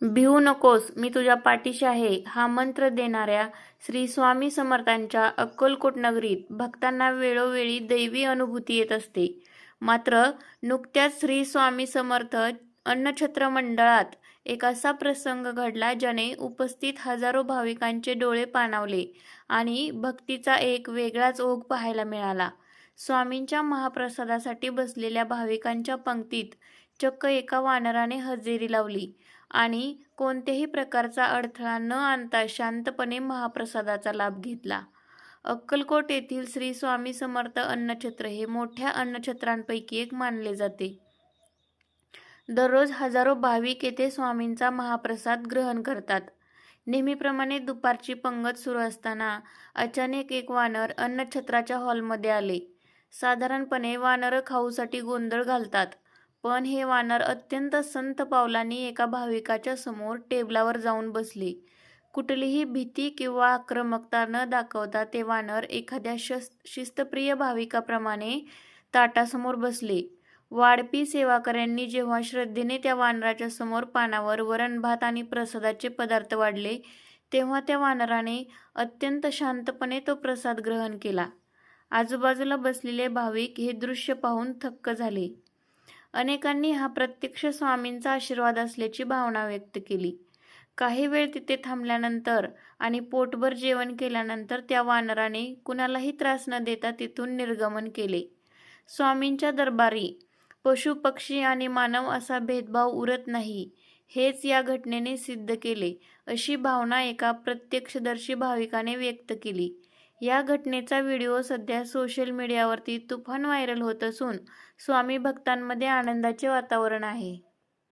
भिवू नकोस, मी तुझ्या पाठीशी आहे हा मंत्र देणाऱ्या श्री स्वामी समर्थांच्या अक्कलकोट नगरीत भक्तांना वेळोवेळी दैवी अनुभूती येत असते. मात्र नुकत्याच श्री स्वामी समर्थ अन्नछत्र मंडळात एक असा प्रसंग घडला ज्याने उपस्थित हजारो भाविकांचे डोळे पाणावले आणि भक्तीचा एक वेगळाच ओघ पाहायला मिळाला. स्वामींच्या महाप्रसादासाठी बसलेल्या भाविकांच्या पंक्तीत चक्क एका वानराने हजेरी लावली आणि कोणत्याही प्रकारचा अडथळा न आणता शांतपणे महाप्रसादाचा लाभ घेतला. अक्कलकोट येथील श्री स्वामी समर्थ अन्नछत्र हे मोठ्या अन्नछत्रांपैकी एक मानले जाते. दररोज हजारो भाविक येथे स्वामींचा महाप्रसाद ग्रहण करतात. नेहमीप्रमाणे दुपारची पंगत सुरू असताना अचानक एक वानर अन्नछत्राच्या हॉलमध्ये आले. साधारणपणे वानरं खाऊसाठी गोंधळ घालतात, पण हे वानर अत्यंत संथ पावलांनी एका भाविकाच्या समोर टेबलावर जाऊन बसले. कुठलीही भीती किंवा आक्रमकता न दाखवता ते वानर एखाद्या शिस्तप्रिय भाविकाप्रमाणे ताटासमोर बसले. वाढपी सेवाकऱ्यांनी जेव्हा श्रद्धेने त्या वानराच्या समोर पानावर वरण भात आणि प्रसादाचे पदार्थ वाढले, तेव्हा त्या वानराने अत्यंत शांतपणे तो प्रसाद ग्रहण केला. आजूबाजूला बसलेले भाविक हे दृश्य पाहून थक्क झाले. अनेकांनी हा प्रत्यक्ष स्वामींचा आशीर्वाद असल्याची भावना व्यक्त केली. काही वेळ तिथे थांबल्यानंतर आणि पोटभर जेवण केल्यानंतर त्या वानराने कुणालाही त्रास न देता तिथून निर्गमन केले. स्वामींच्या दरबारी पशु, पक्षी आणि मानव असा भेदभाव उरत नाही, हेच या घटनेने सिद्ध केले, अशी भावना एका प्रत्यक्षदर्शी भाविकाने व्यक्त केली. या घटनेचा व्हिडिओ सध्या सोशल मीडियावरती तुफान व्हायरल होत असून स्वामी भक्तांमध्ये आनंदाचे वातावरण आहे.